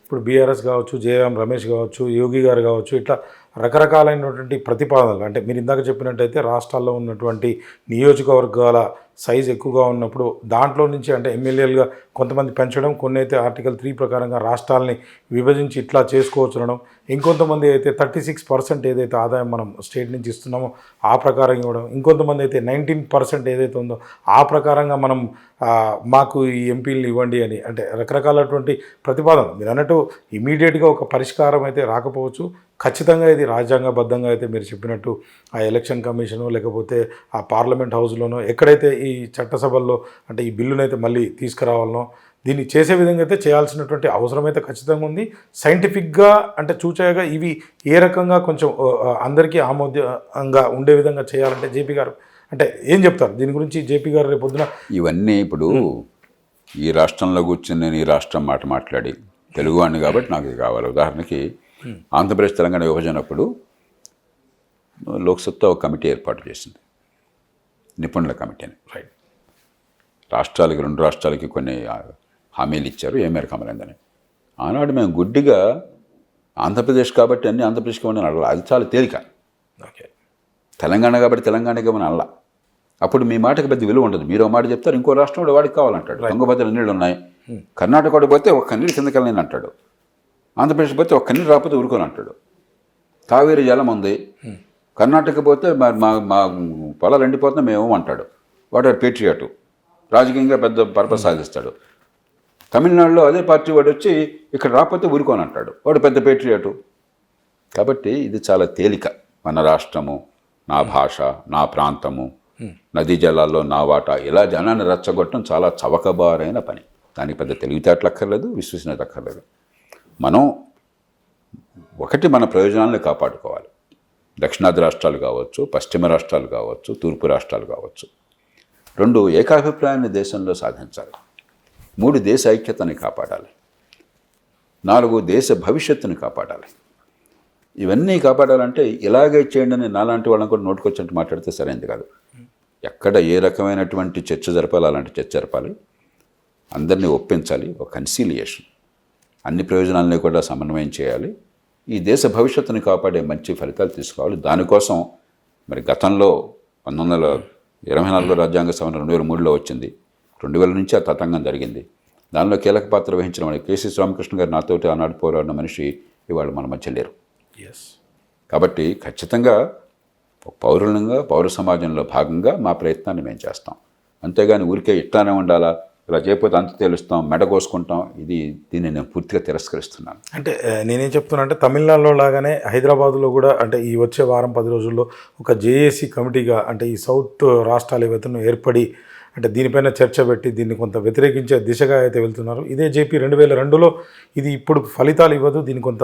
ఇప్పుడు బీఆర్ఎస్ కావచ్చు, జేఎం రమేష్ కావచ్చు, యోగి గారు కావచ్చు, ఇట్లా రకరకాలైనటువంటి ప్రతిపాదనలు అంటే మీరు ఇందాక చెప్పినట్టయితే రాష్ట్రాల్లో ఉన్నటువంటి నియోజకవర్గాల సైజ్ ఎక్కువగా ఉన్నప్పుడు దాంట్లో నుంచి అంటే ఎమ్మెల్యేలుగా కొంతమంది పెంచడం, కొన్ని అయితే ఆర్టికల్ 3 ప్రకారంగా రాష్ట్రాలని విభజించి ఇట్లా చేసుకోవచ్చు అనడం, ఇంకొంతమంది అయితే 36% ఏదైతే ఆదాయం మనం స్టేట్ నుంచి ఇస్తున్నామో ఆ ప్రకారం ఇవ్వడం, ఇంకొంతమంది అయితే 19% ఏదైతే ఉందో ఆ ప్రకారంగా మనం మాకు ఈ ఎంపీలు ఇవ్వండి అని, అంటే రకరకాలటువంటి ప్రతిపాదనలు. మీరు అన్నట్టు ఇమీడియట్గా ఒక పరిష్కారం అయితే రాకపోవచ్చు. ఖచ్చితంగా ఇది రాజ్యాంగబద్ధంగా అయితే మీరు చెప్పినట్టు ఆ ఎలక్షన్ కమిషను లేకపోతే ఆ పార్లమెంట్ హౌస్లోనో ఎక్కడైతే ఈ చట్టసభల్లో అంటే ఈ బిల్లునైతే మళ్ళీ తీసుకురావాలనో దీన్ని చేసే విధంగా అయితే చేయాల్సినటువంటి అవసరం అయితే ఖచ్చితంగా ఉంది. సైంటిఫిక్గా అంటే చూచాయగా ఇవి ఏ రకంగా కొంచెం అందరికీ ఆమోదంగా ఉండే విధంగా చేయాలంటే జేపీ గారు అంటే ఏం చెప్తారు దీని గురించి? జేపీ గారు రేపు పొద్దున ఇవన్నీ ఇప్పుడు ఈ రాష్ట్రంలో కూర్చొని నేను ఈ రాష్ట్రం మాట మాట్లాడి తెలుగువాడిని కాబట్టి నాకు ఇది కావాలి. ఉదాహరణకి ఆంధ్రప్రదేశ్ తెలంగాణ విభజనప్పుడు లోక్సత్తా ఒక కమిటీ ఏర్పాటు చేసింది, నిపుణుల కమిటీని. రైట్. రాష్ట్రాలకి 2 రాష్ట్రాలకి కొన్ని హామీలు ఇచ్చారు, ఏ మేరకు అమలైందని. ఆనాడు మేము గుడ్డిగా ఆంధ్రప్రదేశ్ కాబట్టి అన్ని ఆంధ్రప్రదేశ్కి ఇవ్వండి అని అడగాలి. అది చాలా తేలిక. ఓకే. తెలంగాణ కాబట్టి తెలంగాణకి ఇవ్వని అలా. అప్పుడు మీ మాటకి పెద్ద విలువ ఉంటుంది. మీరు ఒక మాట చెప్తారు, ఇంకో రాష్ట్రం కూడా వాడికి కావాలంటాడు. తుంగభద్ర నీళ్ళు ఉన్నాయి, కర్ణాటక కూడా పోతే ఒక్క నీళ్ళు కిందకి వెళ్ళని అంటాడు. ఆంధ్రప్రదేశ్ పోతే ఒక్క నీళ్ళు రాకపోతే ఊరుకొని అంటాడు. కావేరీ జలం ఉంది, కర్ణాటక పోతే మా పొలాలు ఎండిపోతున్నా మేము అంటాడు. వాడు పేట్రియాటు, రాజకీయంగా పెద్ద పర్పస్ సాధిస్తాడు. తమిళనాడులో అదే పార్టీ వాడు వచ్చి ఇక్కడ రాకపోతే ఊరుకొని అంటాడు, వాడు పెద్ద పేట్రియాటు. కాబట్టి ఇది చాలా తేలిక. మన రాష్ట్రము, నా భాష, నా ప్రాంతము, నదీ జలాల్లో నా వాటా, ఇలా జనాన్ని రెచ్చగొట్టడం చాలా చవకబారైన పని. దానికి పెద్ద తెలివితేటలు అక్కర్లేదు, విశ్వసనీయత అక్కర్లేదు. మనం ఒకటి మన ప్రయోజనాలను కాపాడుకోవాలి. దక్షిణాది రాష్ట్రాలు కావచ్చు, పశ్చిమ రాష్ట్రాలు కావచ్చు, తూర్పు రాష్ట్రాలు కావచ్చు. 2 ఏకాభిప్రాయాన్ని దేశంలో సాధించాలి. 3 దేశ ఐక్యతని కాపాడాలి. 4 దేశ భవిష్యత్తుని కాపాడాలి. ఇవన్నీ కాపాడాలంటే ఇలాగే చేయండి అని నాలాంటి వాళ్ళని కూడా నోటుకొచ్చినట్టు మాట్లాడితే సరైనది కాదు. ఎక్కడ ఏ రకమైనటువంటి చర్చ జరపాలి అలాంటి చర్చ జరపాలి. అందరినీ ఒప్పించాలి. ఒక కన్సీలియేషన్, అన్ని ప్రయోజనాలని కూడా సమన్వయం చేయాలి. ఈ దేశ భవిష్యత్తుని కాపాడే మంచి ఫలితాలు తీసుకోవాలి. దానికోసం మరి గతంలో 1924 రాజ్యాంగ సవరణ 2003లో వచ్చింది. 2000 నుంచి ఆ తతంగం జరిగింది. దానిలో కీలక పాత్ర వహించిన వాడు కేసీ రామకృష్ణ గారు, నాతోటి ఆనాడు పోరాడిన మనిషి ఇవాళ మన మధ్య లేరు. కాబట్టి ఖచ్చితంగా పౌరులంగా, పౌర సమాజంలో భాగంగా మా ప్రయత్నాన్ని మేము చేస్తాం. అంతేగాని ఊరికే ఇట్లానే ఉండాలా, ఇలా చేయకపోతే అంత తేలుస్తాం, మెడ కోసుకుంటాం, దీన్ని నేను పూర్తిగా తిరస్కరిస్తున్నాను. అంటే నేనేం చెప్తున్నా అంటే తమిళనాడులో లాగానే హైదరాబాద్లో కూడా అంటే ఈ వచ్చే వారం 10 రోజుల్లో ఒక జేఏసీ కమిటీగా అంటే ఈ సౌత్ రాష్ట్రాల ఏవైతే ఏర్పడి అంటే దీనిపైన చర్చ పెట్టి దీన్ని కొంత వ్యతిరేకించే దిశగా అయితే వెళ్తున్నారు. ఇదే జేపీ 2002లో ఇది ఇప్పుడు ఫలితాలు ఇవ్వదు, దీన్ని కొంత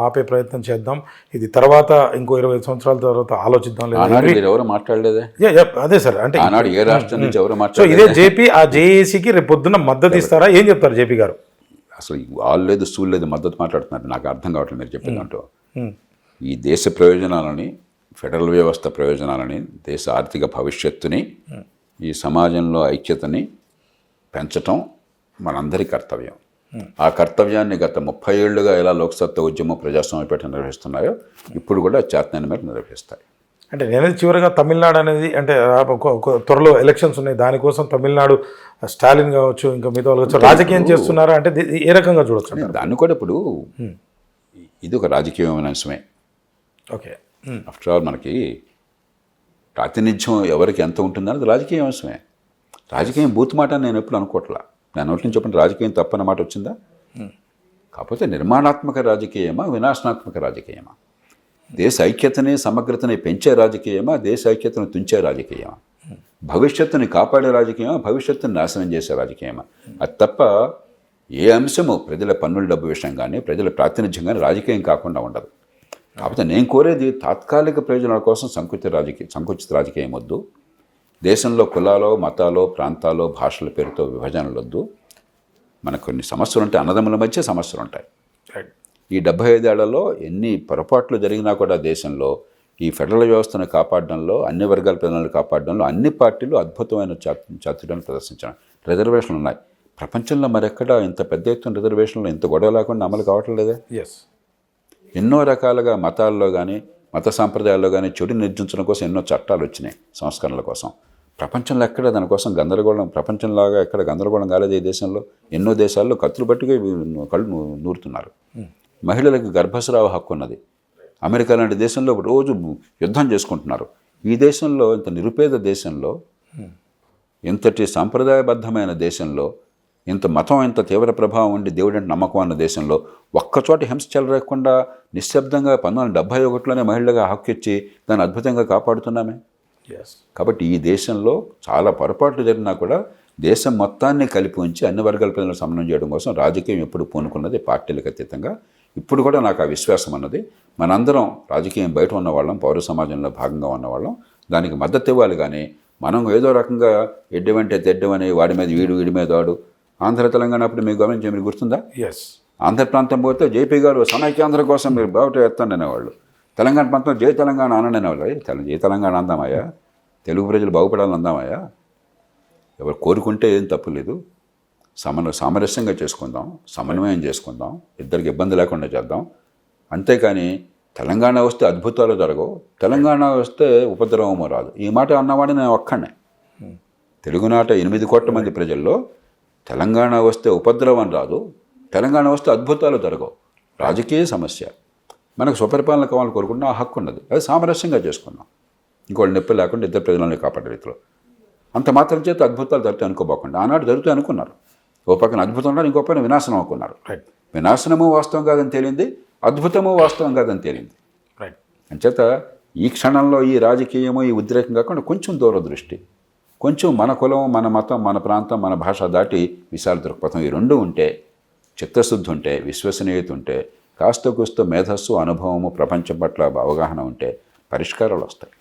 ఆపే ప్రయత్నం చేద్దాం, ఇది తర్వాత ఇంకో 25 సంవత్సరాల తర్వాత ఆలోచిద్దాం. ఎవరు మాట్లాడలేదే? అదే సార్, అంటే ఏ రాష్ట్రం నుంచి ఎవరు సో ఇదే జేపీ ఆ జేఏసీకి రేపు పొద్దున్న మద్దతు ఇస్తారా? ఏం చెప్తారు జేపీ గారు? అసలు వాళ్ళు లేదు, సూళ్ళు లేదు, మద్దతు మాట్లాడుతున్నారు. నాకు అర్థం కావట్లేదు మీరు చెప్పినట్టు. ఈ దేశ ప్రయోజనాలని, ఫెడరల్ వ్యవస్థ ప్రయోజనాలని, దేశ ఆర్థిక భవిష్యత్తుని, ఈ సమాజంలో ఐక్యతని పెంచటం మనందరి కర్తవ్యం. ఆ కర్తవ్యాన్ని గత 30 ఏళ్లుగా ఎలా లోక్సత్తా ఉద్యమం, ప్రజాస్వామ్యపేట నిర్వహిస్తున్నాయో ఇప్పుడు కూడా చేతనైన మేరకు నిర్వహిస్తాయి. అంటే నేను చివరిగా తమిళనాడు అనేది అంటే త్వరలో ఎలక్షన్స్ ఉన్నాయి, దానికోసం తమిళనాడు స్టాలిన్ కావచ్చు ఇంకా మిగతా వాళ్ళు రాజకీయం చేస్తున్నారా అంటే ఏ రకంగా చూడొచ్చు? దాన్ని కూడా ఇప్పుడు ఇది ఒక రాజకీయమైన అంశమే. ఓకే. ఆఫ్టర్ ఆల్ మనకి ప్రాతినిధ్యం ఎవరికి ఎంత ఉంటుందన్నది రాజకీయ అంశమే. రాజకీయం బూత్ మాట నేను ఎప్పుడు అనుకోవట్లా. నేను నోటి నుంచి చెప్పిన రాజకీయం తప్పన్న మాట వచ్చిందా? కాకపోతే నిర్మాణాత్మక రాజకీయమా, వినాశనాత్మక రాజకీయమా, దేశ ఐక్యతని, సమగ్రతని పెంచే రాజకీయమా, దేశ ఐక్యతను తుంచే రాజకీయమా, భవిష్యత్తుని కాపాడే రాజకీయమా, భవిష్యత్తుని నాశనం చేసే రాజకీయమా? అది తప్ప ఏ అంశము ప్రజల పన్నుల డబ్బు విషయం కానీ, ప్రజల ప్రాతినిధ్యం కానీ రాజకీయం కాకుండా ఉండదు. కాకపోతే నేను కోరేది తాత్కాలిక ప్రయోజనాల కోసం సంకుచిత రాజకీయం వద్దు. దేశంలో కులాలో, మతాలో, ప్రాంతాలో, భాషల పేరుతో విభజనలు వద్దు. మనకు కొన్ని సమస్యలు ఉంటాయి, అన్నదమ్ముల మధ్య సమస్యలు ఉంటాయి. ఈ 75 ఏళ్లలో ఎన్ని పొరపాట్లు జరిగినా కూడా దేశంలో ఈ ఫెడరల్ వ్యవస్థను కాపాడడంలో, అన్ని వర్గాల ప్రజలను కాపాడడంలో అన్ని పార్టీలు అద్భుతమైన చాతుర్యాన్ని ప్రదర్శించారు. రిజర్వేషన్లు ఉన్నాయి, ప్రపంచంలో మరెక్కడ ఇంత పెద్ద ఎత్తున రిజర్వేషన్లు ఇంత గొడవ లేకుండా అమలు కావటం లేదే. ఎస్. ఎన్నో రకాలుగా మతాల్లో కానీ మత సాంప్రదాయాల్లో కానీ చెడు నిర్జించడం కోసం ఎన్నో చట్టాలు వచ్చినాయి, సంస్కరణల కోసం. ప్రపంచంలో ఎక్కడ దానికోసం గందరగోళం, ప్రపంచంలాగా ఎక్కడ గందరగోళం కాలేదు ఈ దేశంలో. ఎన్నో దేశాల్లో కత్తులు పట్టుకే కళ్ళు నూరుతున్నారు. మహిళలకు గర్భస్రావ హక్కు ఉన్నది. అమెరికా లాంటి దేశంలో రోజు యుద్ధం చేసుకుంటున్నారు. ఈ దేశంలో, ఇంత నిరుపేద దేశంలో, ఇంతటి సాంప్రదాయబద్ధమైన దేశంలో, ఇంత మతం ఇంత తీవ్ర ప్రభావం ఉండి దేవుడంటే నమ్మకం అన్న దేశంలో ఒక్కచోట హింస చెలరేకుండా నిశ్శబ్దంగా 1971లోనే మహిళగా హక్కు ఇచ్చి దాన్ని అద్భుతంగా కాపాడుతున్నామే. ఎస్. కాబట్టి ఈ దేశంలో చాలా పొరపాట్లు జరిగినా కూడా దేశం మొత్తాన్ని కలిపి ఉంచి అన్ని వర్గాల ప్రజలను సమన్వయం చేయడం కోసం రాజకీయం ఎప్పుడు పూనుకున్నది పార్టీలకు అతీతంగా. ఇప్పుడు కూడా నాకు ఆ విశ్వాసం అన్నది. మనందరం రాజకీయం బయట ఉన్నవాళ్ళం, పౌర సమాజంలో భాగంగా ఉన్నవాళ్ళం, దానికి మద్దతు ఇవ్వాలి. కానీ మనం ఏదో రకంగా ఎడ్డమంటే తెడ్డమని వాడి మీద వీడి మీద వాడు. ఆంధ్ర తెలంగాణ అప్పుడు మీకు గమనించే, మీరు గుర్తుందా? ఎస్. ఆంధ్ర ప్రాంతం పోతే జేపీ గారు సమైక్యాంధ్ర కోసం మీరు బావుట ఎత్తండి అనేవాళ్ళు. తెలంగాణ ప్రాంతం జై తెలంగాణ ఆనండి అనేవాళ్ళు. జై తెలంగాణ అందామయ్యా, తెలుగు ప్రజలు బాగుపడాలని అందామయ్యా. ఎవరు కోరుకుంటే ఏం తప్పులేదు. సామరస్యంగా చేసుకుందాం, సమన్వయం చేసుకుందాం, ఇద్దరికి ఇబ్బంది లేకుండా చేద్దాం. అంతేకాని తెలంగాణ వస్తే అద్భుతాలు జరగవు, తెలంగాణ వస్తే ఉపద్రవము రాదు. ఈ మాట అన్నవాడిని నేను ఒక్కడే. తెలుగునాట 8 కోట్ల మంది ప్రజల్లో తెలంగాణ వస్తే ఉపద్రవం రాదు, తెలంగాణ వస్తే అద్భుతాలు జరగవు. రాజకీయ సమస్య. మనకు స్వపరిపాలన కావాలని కోరుకుంటున్నా, ఆ హక్కు ఉన్నది. అది సామరస్యంగా చేసుకుందాం, ఇంకోళ్ళు నొప్పి లేకుండా ఇద్దరు ప్రజలని కాపాడే రీతిలో. అంత మాత్రం చేత అద్భుతాలు జరుగుతాయి అనుకోబోకుండా. ఆనాడు జరుగుతాయి అనుకున్నారు. ఓ పక్కన అద్భుతం ఉన్నారు, ఇంకో పక్కన వినాశనం అనుకున్నారు. రైట్. వినాశనము వాస్తవం కాదని తేలింది, అద్భుతము వాస్తవం కాదని తేలింది. రైట్. అంచేత ఈ క్షణంలో ఈ రాజకీయము, ఈ ఉద్రేకం కాకుండా కొంచెం దూరదృష్టి, కొంచెం మన కులం, మన మతం, మన ప్రాంతం, మన భాష దాటి విశాల దృక్పథం, ఈ రెండు ఉంటే, చిత్తశుద్ధి ఉంటే, విశ్వసనీయత ఉంటే, కాస్త కూస్త మేధస్సు, అనుభవము, ప్రపంచం పట్ల అవగాహన ఉంటే పరిష్కారాలు వస్తాయి.